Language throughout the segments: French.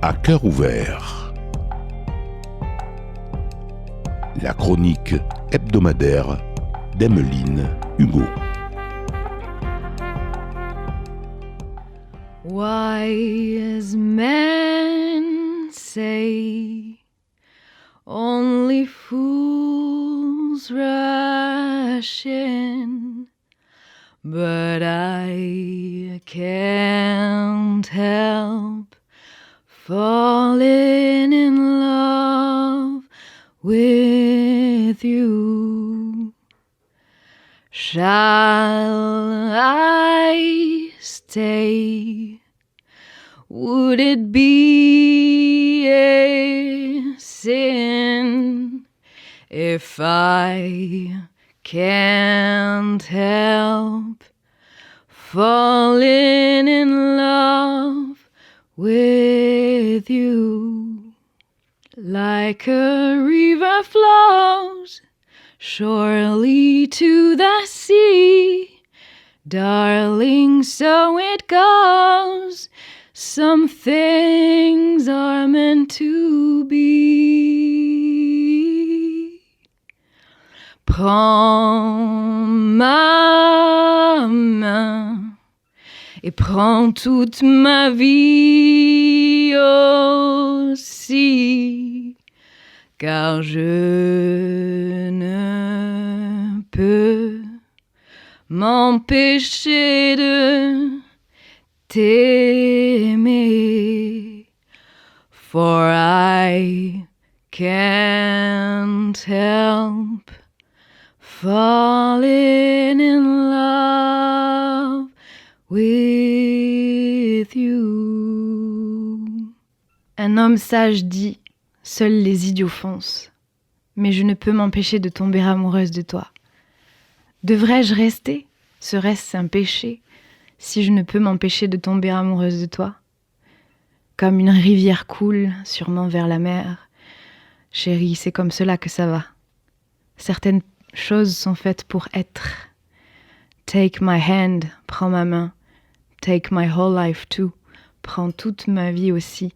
À cœur ouvert. La chronique hebdomadaire d'Emeline Hugo. Wise men say only fools rush in, but I can't help falling in love with you. Shall I stay? Would it be a sin if I can't help falling in love with you? Like a river flows surely to the sea, darling, so it goes. Some things are meant to be. Prends ma main et prends toute ma vie aussi, car je ne peux m'empêcher de t'aimer, for I can't help falling in love with you. Un homme sage dit: seuls les idiots foncent, mais je ne peux m'empêcher de tomber amoureuse de toi. Devrais-je rester ? Serait-ce un péché si je ne peux m'empêcher de tomber amoureuse de toi ? Comme une rivière coule sûrement vers la mer. Chérie, c'est comme cela que ça va. Certaines choses sont faites pour être. Take my hand, prends ma main. Take my whole life too, prends toute ma vie aussi,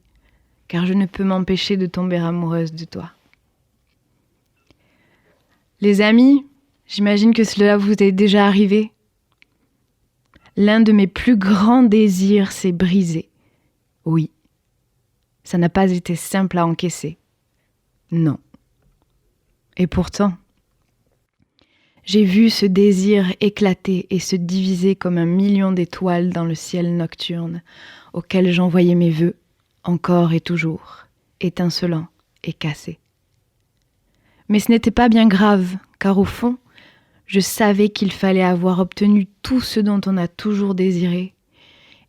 car je ne peux m'empêcher de tomber amoureuse de toi. Les amis, j'imagine que cela vous est déjà arrivé. L'un de mes plus grands désirs s'est brisé. Oui, ça n'a pas été simple à encaisser. Non. Et pourtant, j'ai vu ce désir éclater et se diviser comme 1 million d'étoiles dans le ciel nocturne, auquel j'envoyais mes vœux, encore et toujours, étincelants et cassés. Mais ce n'était pas bien grave, car au fond, je savais qu'il fallait avoir obtenu tout ce dont on a toujours désiré,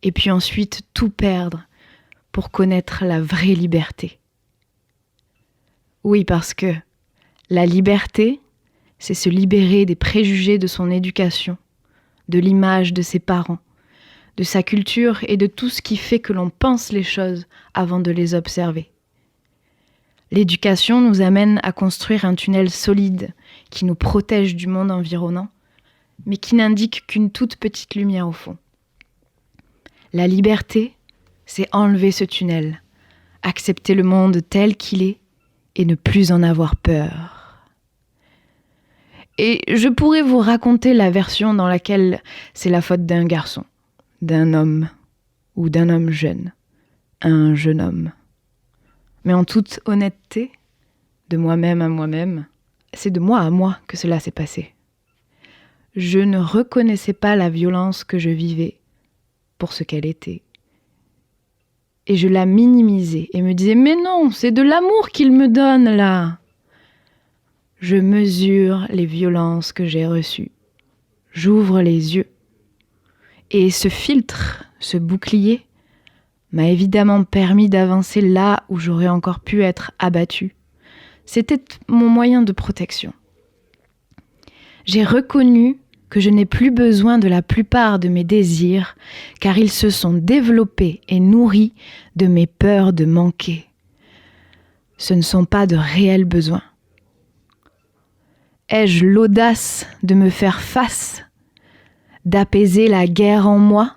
et puis ensuite tout perdre pour connaître la vraie liberté. Oui, parce que la liberté, c'est se libérer des préjugés de son éducation, de l'image de ses parents, de sa culture et de tout ce qui fait que l'on pense les choses avant de les observer. L'éducation nous amène à construire un tunnel solide qui nous protège du monde environnant, mais qui n'indique qu'une toute petite lumière au fond. La liberté, c'est enlever ce tunnel, accepter le monde tel qu'il est et ne plus en avoir peur. Et je pourrais vous raconter la version dans laquelle c'est la faute d'un garçon, d'un homme ou d'un homme jeune, un jeune homme. Mais en toute honnêteté, de moi-même à moi-même, c'est de moi à moi que cela s'est passé. Je ne reconnaissais pas la violence que je vivais pour ce qu'elle était. Et je la minimisais et me disais « Mais non, c'est de l'amour qu'il me donne là !» Je mesure les violences que j'ai reçues. J'ouvre les yeux. Et ce filtre, ce bouclier, m'a évidemment permis d'avancer là où j'aurais encore pu être abattue. C'était mon moyen de protection. J'ai reconnu que je n'ai plus besoin de la plupart de mes désirs, car ils se sont développés et nourris de mes peurs de manquer. Ce ne sont pas de réels besoins. Ai-je l'audace de me faire face, d'apaiser la guerre en moi,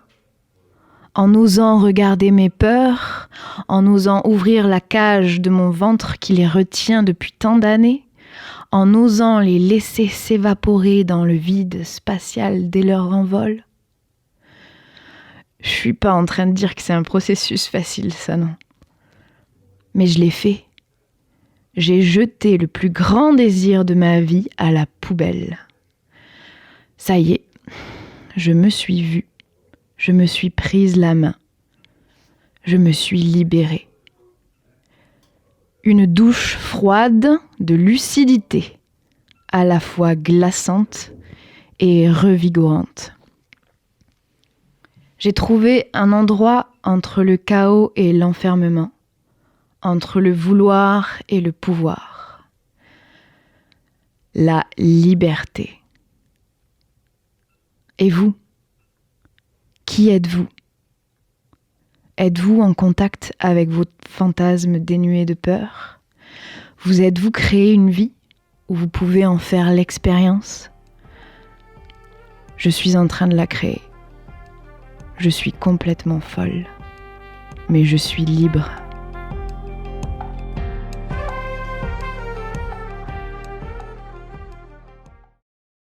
en osant regarder mes peurs, en osant ouvrir la cage de mon ventre qui les retient depuis tant d'années, en osant les laisser s'évaporer dans le vide spatial dès leur envol. Je suis pas en train de dire que c'est un processus facile, ça non. Mais je l'ai fait. J'ai jeté le plus grand désir de ma vie à la poubelle. Ça y est, je me suis vue. Je me suis prise la main. Je me suis libérée. Une douche froide de lucidité, à la fois glaçante et revigorante. J'ai trouvé un endroit entre le chaos et l'enfermement, entre le vouloir et le pouvoir. La liberté. Et vous ? Qui êtes-vous ? Êtes-vous en contact avec vos fantasmes dénués de peur ? Vous êtes-vous créé une vie où vous pouvez en faire l'expérience ? Je suis en train de la créer. Je suis complètement folle, mais je suis libre.